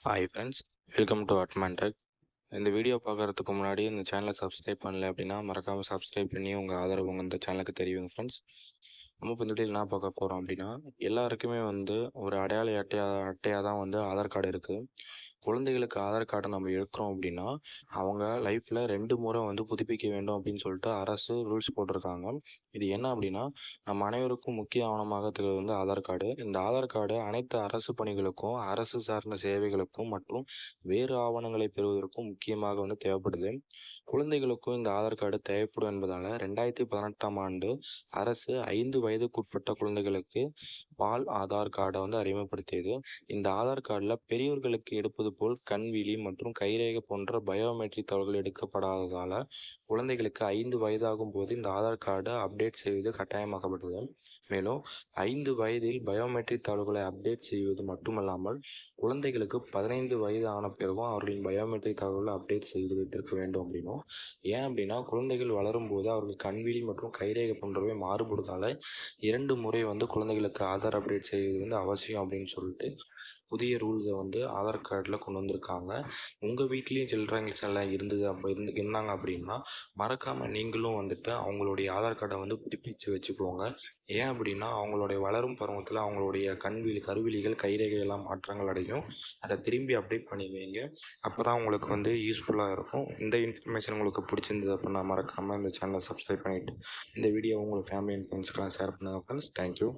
Hi friends, welcome to அட்மான்டெக். இந்த video பார்க்குறதுக்கு முன்னாடி இந்த சேனலை சப்ஸ்கிரைப் பண்ணல அப்படின்னா மறக்காமல் சப்ஸ்கிரைப் பண்ணி உங்கள் ஆதரவு உங்கள் இந்த சேனலுக்கு தெரிவிங்க ஃப்ரெண்ட்ஸ். நம்ம இப்போ இந்த வீடியோவில் என்ன பார்க்க போகிறோம் அப்படின்னா, எல்லாருக்குமே வந்து ஒரு அடையாள அட்டையாக தான் வந்து ஆதார் கார்டு இருக்குது. குழந்தைகளுக்கு ஆதார் கார்டை நம்ம எடுக்கிறோம் அப்படின்னா அவங்க லைஃப்பில் 2 முறை வந்து புதுப்பிக்க வேண்டும் அப்படின்னு சொல்லிட்டு அரசு ரூல்ஸ் போட்டிருக்காங்க. இது என்ன அப்படின்னா, நம்ம அனைவருக்கும் முக்கிய ஆவணமாக திகழ்வது வந்து ஆதார் கார்டு. இந்த ஆதார் கார்டு அனைத்து அரசு பணிகளுக்கும், அரசு சார்ந்த சேவைகளுக்கும் மற்றும் வேறு ஆவணங்களை பெறுவதற்கும் முக்கியமாக வந்து தேவைப்படுது. குழந்தைகளுக்கும் இந்த ஆதார் கார்டு தேவைப்படும் என்பதால் 2018ஆம் ஆண்டு அரசு 5 வயதுக்குட்பட்ட குழந்தைகளுக்கு பால் ஆதார் கார்டை வந்து அறிமுகப்படுத்தியது. இந்த ஆதார் கார்டில் பெரியவர்களுக்கு எடுப்பது போல் கண்விழி மற்றும் கைரேகை போன்ற பயோமெட்ரிக் தகவல்கள் எடுக்கப்படாததால் குழந்தைகளுக்கு 5 வயதாகும் போது இந்த ஆதார் கார்டை அப்டேட் செய்வது கட்டாயமாக்கப்பட்டது. மேலும் 5 வயதில் பயோமெட்ரிக் தகவல்களை அப்டேட் செய்வது மட்டுமல்லாமல் குழந்தைகளுக்கு 15 வயது ஆன பிறகும் அவர்களின் பயோமெட்ரிக் தகவல்களை அப்டேட் செய்து விட்டிருக்க வேண்டும் அப்படின்னும். ஏன் அப்படின்னா, குழந்தைகள் வளரும் போது அவர்கள் கண்விழி மற்றும் கைரேகை போன்றவை மாறுபடுவதால் 2 முறை வந்து குழந்தைகளுக்கு ஆதார் அப்டேட் செய்வது வந்து அவசியம் அப்படின்னு சொல்லிட்டு புதிய ரூல்ஸை வந்து ஆதார் கார்டில் கொண்டு வந்திருக்காங்க. உங்கள் வீட்லேயும் சில்ட்ரன்ஸ் எல்லாம் இருந்தாங்க அப்படின்னா மறக்காமல் நீங்களும் வந்துட்டு அவங்களுடைய ஆதார் கார்டை வந்து புதுப்பித்து வச்சுக்கோங்க. ஏன் அப்படின்னா, அவங்களுடைய வளரும் பருவத்தில் அவங்களுடைய கருவிழிகள் கைரேகையெல்லாம் மாற்றங்கள் அடையும். அதை திரும்பி அப்டேட் பண்ணி வைங்க. அப்போ தான் உங்களுக்கு வந்து யூஸ்ஃபுல்லாக இருக்கும். இந்த இன்ஃபர்மேஷன் உங்களுக்கு பிடிச்சிருந்தது அப்படின்னா மறக்காமல் இந்த சேனலை சப்ஸ்கிரைப் பண்ணிவிட்டு இந்த வீடியோ உங்கள் ஃபேமிலி அண்ட் ஃப்ரெண்ட்ஸ்க்கெலாம் ஷேர் பண்ணுங்கள் ஃப்ரெண்ட்ஸ். தேங்க்யூ.